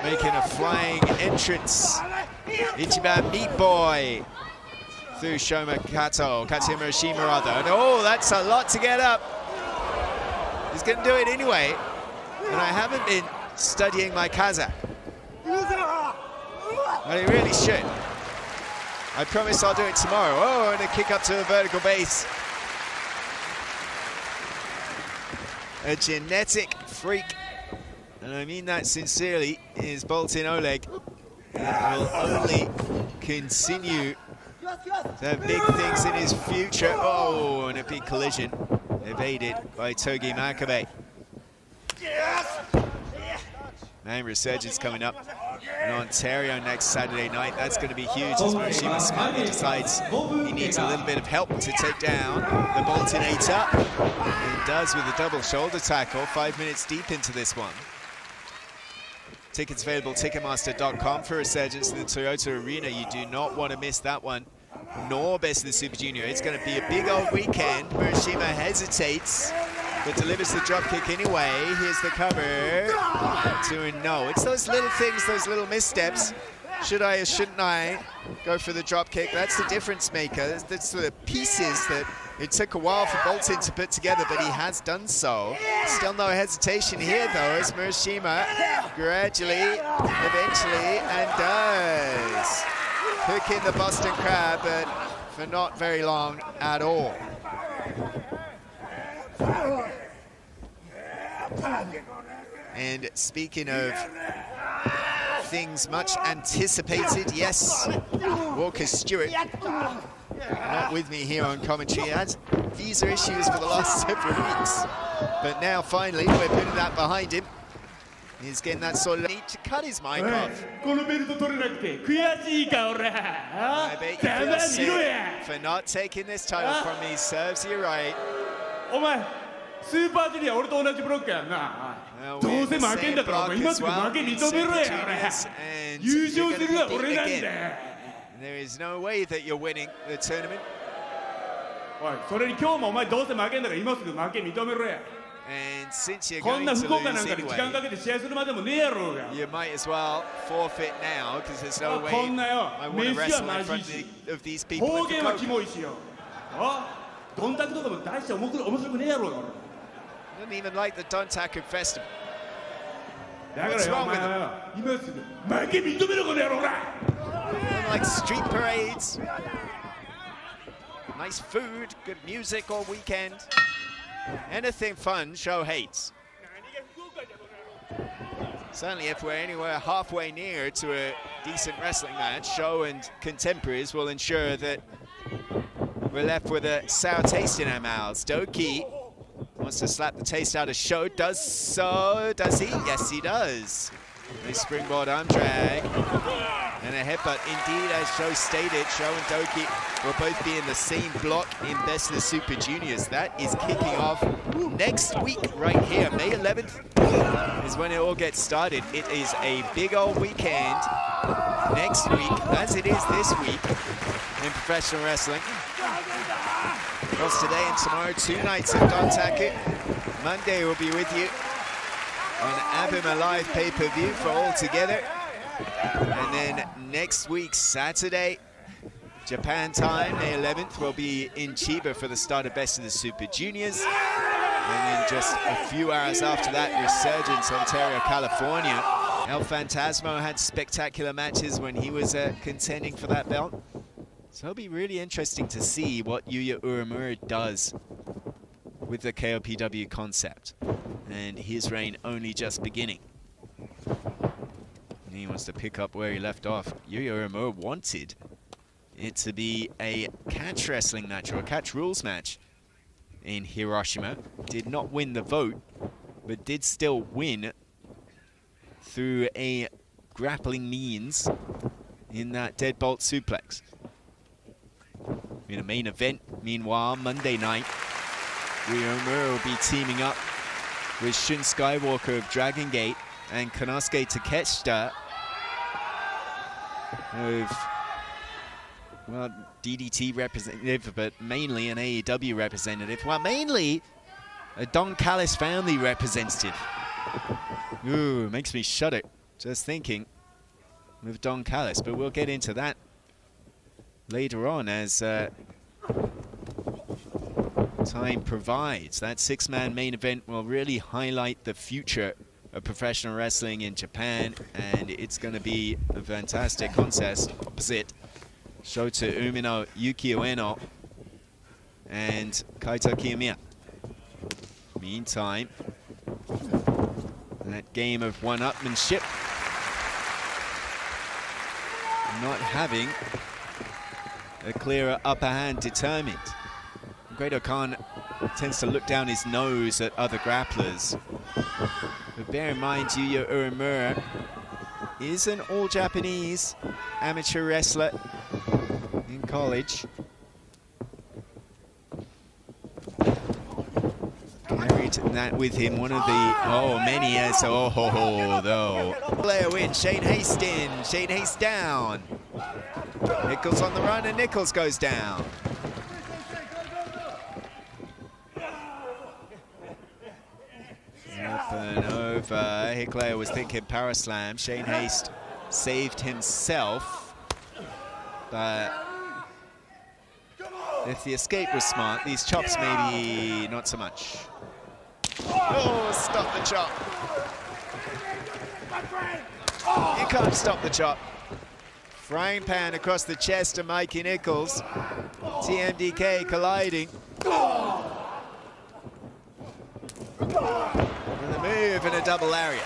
making a flying entrance. Ichiban Meat Boy through Shoma Kato, Katsuya Murashima rather. And oh, that's a lot to get up. He's going to do it anyway. And I haven't been studying my Kazakh. But he really should. I promise I'll do it tomorrow. Oh, and a kick up to the vertical base. A genetic freak, and I mean that sincerely, is Boltin Oleg. And will only continue to have big things in his future. Oh, and a big collision evaded by Togi Makabe. Man, Resurgence coming up in Ontario next Saturday night. That's going to be huge as Murashima smartly decides he needs a little bit of help to take down the Boltinator. And does with a double shoulder tackle, 5 minutes deep into this one. Tickets available Ticketmaster.com for Resurgence in the Toyota Arena. You do not want to miss that one, nor Best of the Super Junior. It's going to be a big old weekend. Murashima hesitates, but delivers the dropkick anyway. Here's the cover. 2-0. It's those little things, those little missteps. Should I or shouldn't I go for the dropkick? That's the difference maker. That's the pieces that it took a while for Boltin to put together, but he has done so. Still no hesitation here, though, as Murashima gradually, eventually, and does. Hook in the Boston Crab, but for not very long at all. And speaking of things much anticipated, yes, Walker Stewart, not with me here on commentary. He had visa issues for the last several weeks, but now finally we're putting that behind him. He's getting that sort of need to cut his mic off. I bet you feel sick for not taking this title from me. Serves you right. Super Junior 俺と同じブロックやんな。どうせ負けんだからお前今すぐ負け認めろや俺。優勝するのは俺なんだ。There is no way that you're winning the tournament. おい、それに今日もお前どうせ負けんだから今すぐ負け認めろや。And since you're こん going な to 福岡なん lose かで時間かけて試合するまでもねえやろうが。 you might as well forfeit now because there's no way こんなよ、 I want to 飯は wrestle ま in ずい front し、 of these people. 方言はキモいしよ。どんたくとかも大して面白くねえやろうが俺。 Doesn't even like the Dontaku festival. だからよ、お前は今すぐ負け認めろこの野郎が。 Like street parades, nice food, good music all weekend. Anything fun, Sho hates. Certainly if we're anywhere halfway near to a decent wrestling match, Sho and contemporaries will ensure that we're left with a sour taste in our mouths. DOUKI wants to slap the taste out of Sho. Does so. Does he? Yes, he does. Nice springboard arm drag. And a headbutt. Indeed, as Sho stated, Sho and DOUKI will both be in the same block in Best of the Super Juniors. That is kicking off next week right here. May 11th is when it all gets started. It is a big old weekend next week, as it is this week in professional wrestling. Because today and tomorrow, 2 nights of Dontaku. Monday will be with you on Abima Live pay-per-view for All Together. And then next week, Saturday, Japan time, May 11th, we'll be in Chiba for the start of Best of the Super Juniors. And then just a few hours after that, Resurgence, Ontario, California. El Phantasmo had spectacular matches when he was contending for that belt. So it'll be really interesting to see what Yuya Uemura does with the KOPW concept. And his reign only just beginning. And he wants to pick up where he left off. Yuya Uemura wanted it to be a catch wrestling match, or a catch rules match in Hiroshima. Did not win the vote, but did still win through a grappling means in that deadbolt suplex. In a main event, meanwhile, Monday night, Uemura will be teaming up with Shun Skywalker of Dragon Gate and Konosuke Takeshita of, well, DDT representative, but mainly an AEW representative. Well, mainly a Don Callis family representative. Ooh, makes me shudder Just thinking with Don Callis, but we'll get into that later on as time provides. That six-man main event will really highlight the future of professional wrestling in Japan, and it's going to be a fantastic contest opposite Shota Umino, Yuki Ueno, and Kaito Kiyomiya. Meantime, that game of one-upmanship, not having a clearer upper hand determined. Great-O-Khan tends to look down his nose at other grapplers. But bear in mind, Yuya Uemura is an all-Japanese amateur wrestler in college. Carried that with him, one of the, many years, though. Player win, Shane Haste in, Shane Haste down. Nicholls on the run, and Nicholls goes down. Up and over. Hikuleo was thinking power slam. Shane Haste saved himself. But if the escape was smart, these chops maybe not so much. Oh, stop the chop. You can't stop the chop. Frying pan across the chest of Mikey Nicholls. TMDK colliding. With a move and a double lariat.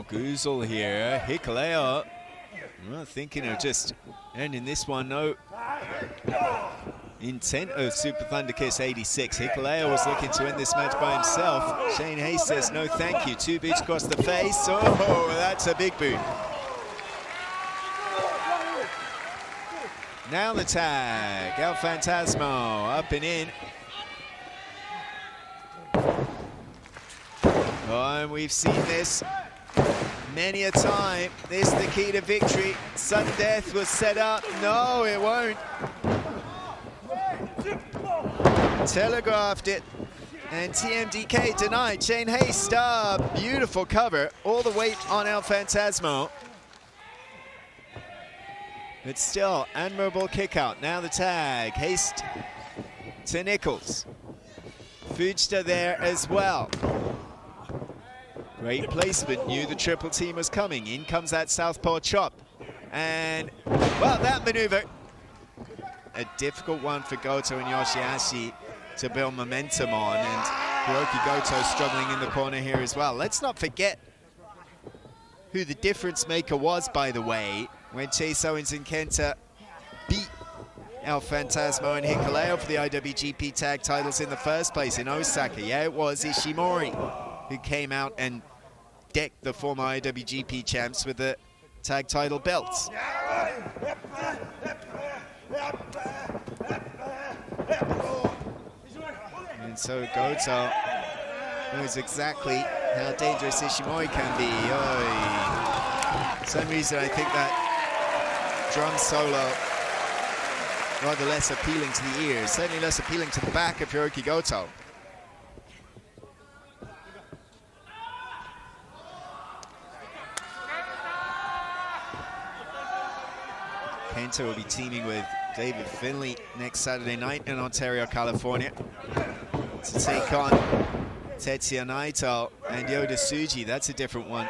Goozle here. Hikuleo. Well, thinking of just ending this one. No intent of Super Thunder Kiss 86. Hikuleo was looking to end this match by himself. Shane Haste says no thank you. 2 boots across the face. Oh, that's a big boot. Now the tag. El Phantasmo up and in. Oh, and we've seen this many a time. This is the key to victory. Sudden death was set up. No, it won't. Telegraphed it. And TMDK denied. Shane Haste, beautiful cover. All the weight on El Phantasmo. But still, admirable kick out. Now the tag. Haste to Nicholls. Fujita there as well. Great placement, knew the triple team was coming. In comes that southpaw chop. And, well, that maneuver, a difficult one for Goto and YOSHI-HASHI to build momentum on. And Hirooki Goto struggling in the corner here as well. Let's not forget who the difference maker was, by the way, when Chase Owens and Kenta beat El Phantasmo and Hikuleo for the IWGP tag titles in the first place in Osaka. Yeah, it was Ishimori who came out and decked the former IWGP champs with the tag title belts. And so Goto knows exactly how dangerous Ishimori can be. For some reason, I think that drum solo rather less appealing to the ears, certainly less appealing to the back of Hirooki Goto. Kenta will be teaming with David Finlay next Saturday night in Ontario, California, to take on Tetsuya Naito and Yoda Tsuji. That's a difficult one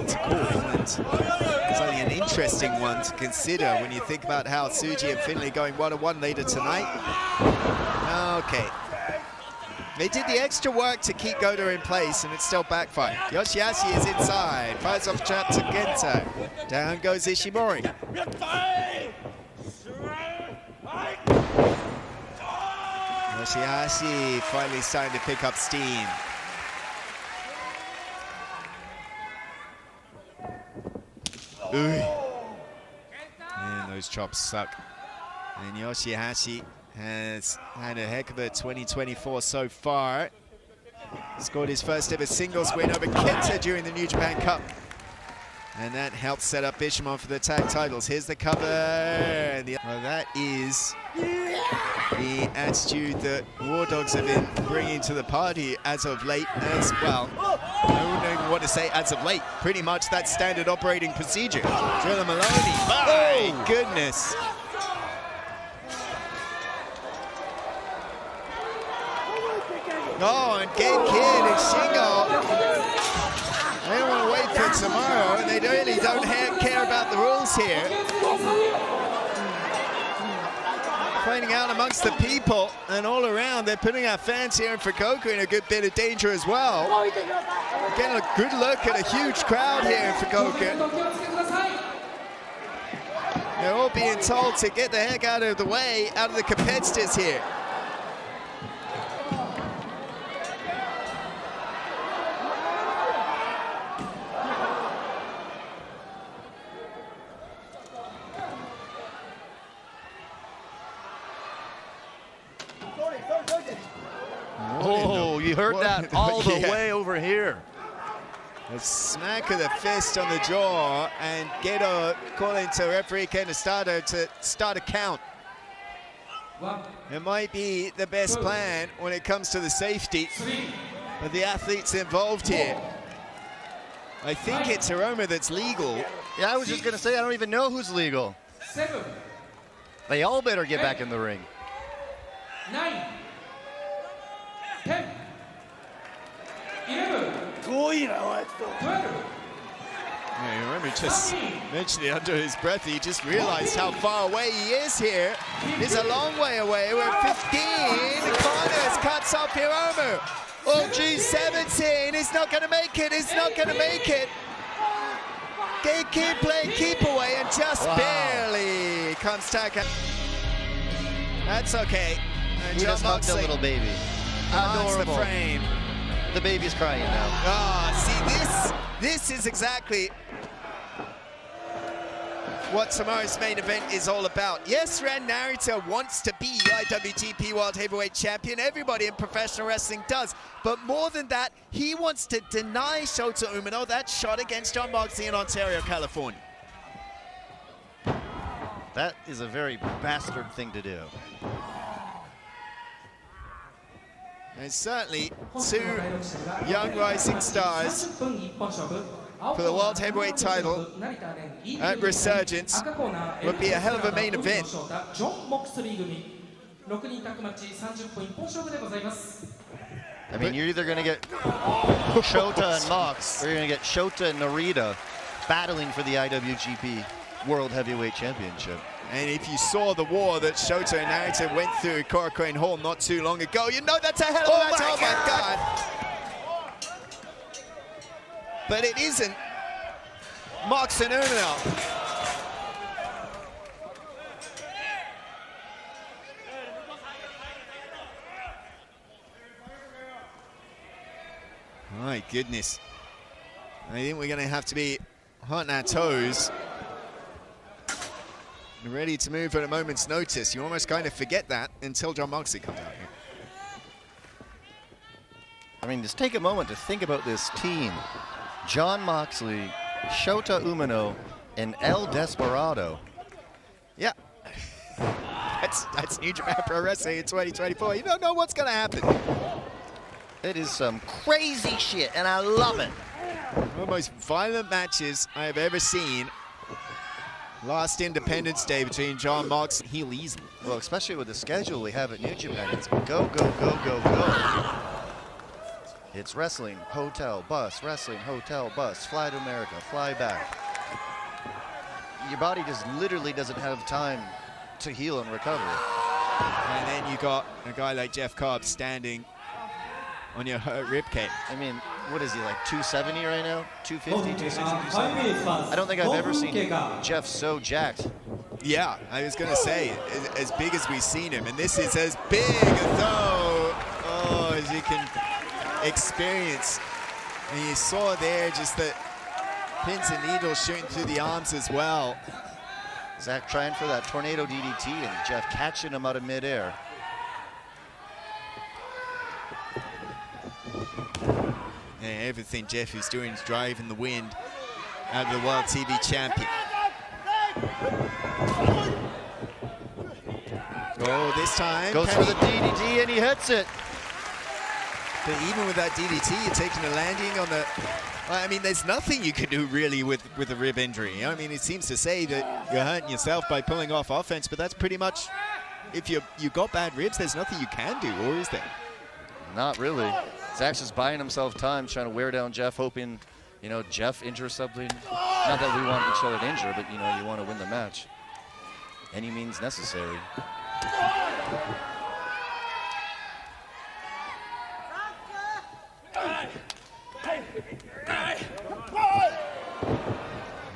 to call, and it's only an interesting one to consider when you think about how Tsuji and Finlay going 1-on-1 later tonight. Okay. They did the extra work to keep Goto in place, and it still backfired. YOSHI-HASHI is inside, fires off trap to Kenta. Down goes Ishimori. YOSHI-HASHI finally starting to pick up steam. Man, those chops suck. And YOSHI-HASHI has had a heck of a 2024 so far. Scored his first ever singles win over Kenta during the New Japan Cup And that helps set up Ishimori for the tag titles. Here's the cover. Well, that is the attitude that War Dogs have been bringing to the party as of late as well. I wouldn't even want to say as of late. Pretty much that's standard operating procedure. Driller Maloney, my goodness. Oh, and Game Kid and Shingo. They don't want to wait for tomorrow, and they really don't care about the rules here. Finding out amongst the people and all around, they're putting our fans here in Fukuoka in a good bit of danger as well. Getting a good look at a huge crowd here in Fukuoka. They're all being told to get the heck out of the way, out of the competitors here. Oh, you heard that all the way over here. A smack of the fist on the jaw, and Gato calling to referee Ken Estado to start a count. It might be the best plan when it comes to the safety of the athletes involved here. I think it's Hirooki that's legal. Yeah, I was just gonna say, I don't even know who's legal. 7, They all better get back in the ring. 9, 10, 11, 12. Yeah, remember just mentioned it under his breath. He just realized how far away he is here. He's a long way away. We're 15. Corners cuts off Hirooki. Oh, geez, 17. He's not going to make it. He's not going to make it. Kid playing keep away and just barely comes Taka. That's okay. We just hugged a little baby. Adorable. The frame. The baby's crying now. Ah, see, this is exactly what tomorrow's main event is all about. Yes, Ren Narita wants to be IWGP World Heavyweight Champion. Everybody in professional wrestling does. But more than that, he wants to deny Shota Umino that shot against Jon Moxley in Ontario, California. That is a very bastard thing to do. And certainly two young rising stars for the World Heavyweight title at Resurgence would be a hell of a main event. I mean, you're either going to get Shota and Mox, or you're going to get Shota and Narita battling for the IWGP World Heavyweight Championship. And if you saw the war that Shota and Narita went through at Korakuen Hall not too long ago, you know that's a hell of a match. Oh my God. But it isn't Mox and Umino. My goodness. I think we're going to have to be on our toes, ready to move at a moment's notice. You almost kind of forget that until Jon Moxley comes out here. I mean, just take a moment to think about this team. Jon Moxley, Shota Umino, and El Desperado. Yeah. That's New Japan Pro Wrestling in 2024. You don't know what's going to happen. It is some crazy shit, and I love it. One of the most violent matches I have ever seen. Last Independence Day between Jon Moxley and Heel easily. Well, especially with the schedule we have at New Japan, it's go, go, go, go, go. It's wrestling, hotel, bus, wrestling, hotel, bus, fly to America, fly back. Your body just literally doesn't have time to heal and recover. And then you got a guy like Jeff Cobb standing on your hurt ribcage. I mean, what is he, like 270 right now? 250, 260, 270? I don't think I've ever seen Jeff so jacked. Yeah, I was going to say, as big as we've seen him. And this is as big as though, as you can experience. And you saw there just the pins and needles shooting through the arms as well. Zach trying for that tornado DDT and Jeff catching him out of midair. Yeah, everything Jeff is doing is driving the wind out of the World TV Champion. Oh, this time goes for the DDT and he hits it. But even with that DDT, you're taking a landing on the... Well, I mean, there's nothing you can do really with a rib injury. I mean, it seems to say that you're hurting yourself by pulling off offense, but that's pretty much... If you got bad ribs, there's nothing you can do, or is there? Not really. Zach's just buying himself time, trying to wear down Jeff, hoping, you know, Jeff injures something. Not that we want each other to injure, but, you know, you want to win the match. Any means necessary.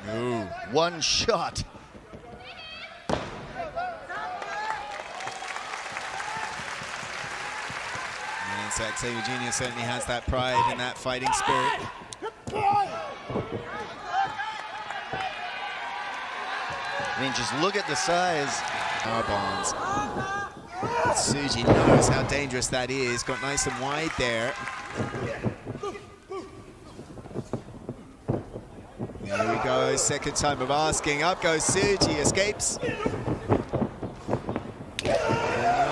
No. One shot. And Zack Sabre Jr. certainly has that pride and that fighting spirit. I mean, just look at the size. Power bombs. Tsuji knows how dangerous that is. Got nice and wide there. There we go, second time of asking. Up goes Tsuji, escapes. And on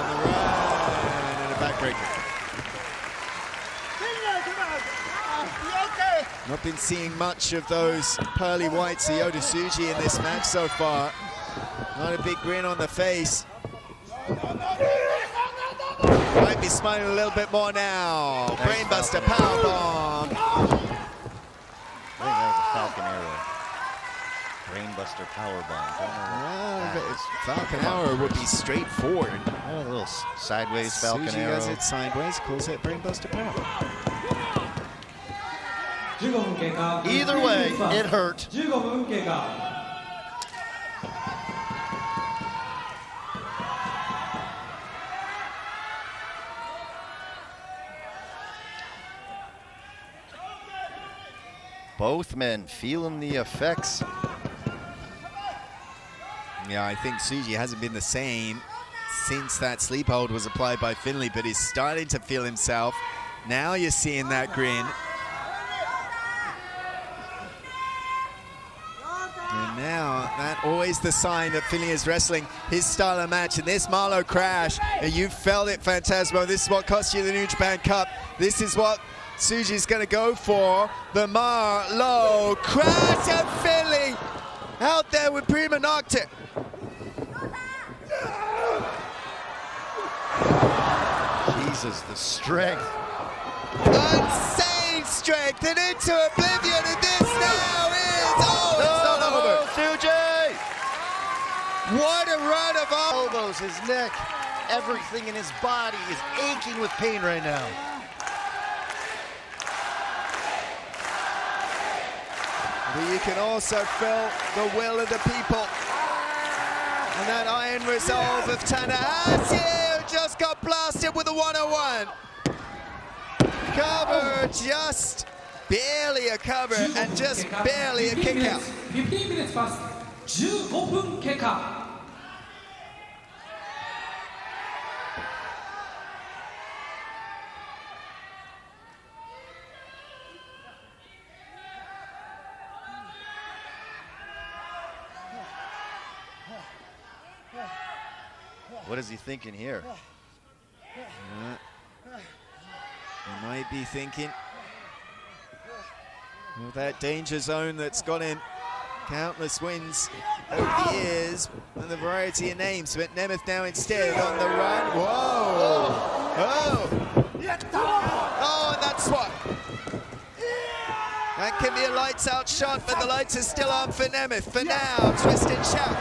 the run, and a backbreaker. Not been seeing much of those pearly whites of Yoda Tsuji in this match so far. Not a big grin on the face. Might be smiling a little bit more now. Brainbuster powerbomb. I think that was a Falcon Arrow. Brainbuster powerbomb. Falcon Arrow would be straightforward. Oh, a little sideways Falcon Tsuji Arrow. does it sideways, calls it Brainbuster powerbomb. Either way, it hurt. Both men feeling the effects. Yeah, I think Tsuji hasn't been the same since that sleep hold was applied by Finley, but he's starting to feel himself. Now you're seeing that grin. And now, that always the sign that Finley is wrestling his style of match. And this Marlow crash, and you felt it, Phantasmo. This is what cost you the New Japan Cup. This is what Tsuji's going to go for. The Marlow crash, and Finley out there with Prima Nocta. Jesus, the strength. Insane strength and into oblivion, and this now is, it's not over. Tsuji! What a run of elbows, his neck, everything in his body is aching with pain right now. But you can also feel the will of the people. And that iron resolve of Takahashi, who just got blasted with a 101. Cover, just barely a cover, and just barely a kick out. 15 minutes past 15分経過 What is he thinking here? He might be thinking of that danger zone that's got him countless wins over the years and the variety of names, but Nemeth now instead on the run. Whoa! Oh! Oh, and that's what. That can be a lights out shot, but the lights are still on for Nemeth. For now, twist and shout.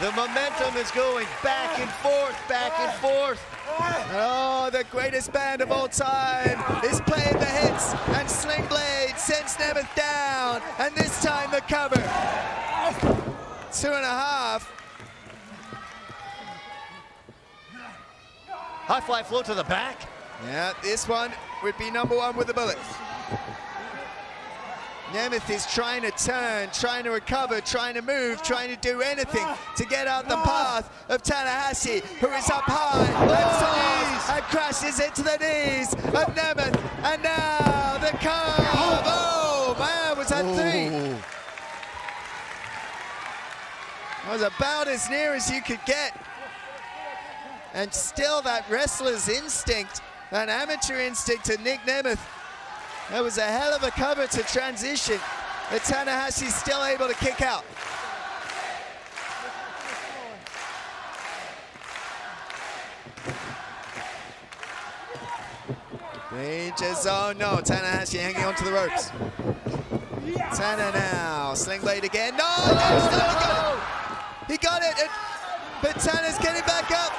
The momentum is going back and forth, back and forth. Oh, the greatest band of all time is playing the hits, and Sling Blade sends Nemeth down, and this time the cover. 2.5. High fly float to the back. Yeah, this one would be #1 with the bullet. Nemeth is trying to turn, trying to recover, trying to move, trying to do anything to get out the path of Takahashi, who is up high and crashes into the knees of Nemeth. And now the curve. Oh man, was that three? That was about as near as you could get. And still that wrestler's instinct, that amateur instinct to Nick Nemeth. That was a hell of a cover to transition, but Tanahashi's still able to kick out. Danger zone, no, Tanahashi hanging onto the ropes. Tana now, sling blade again, no, he got it, but Tana's getting back up.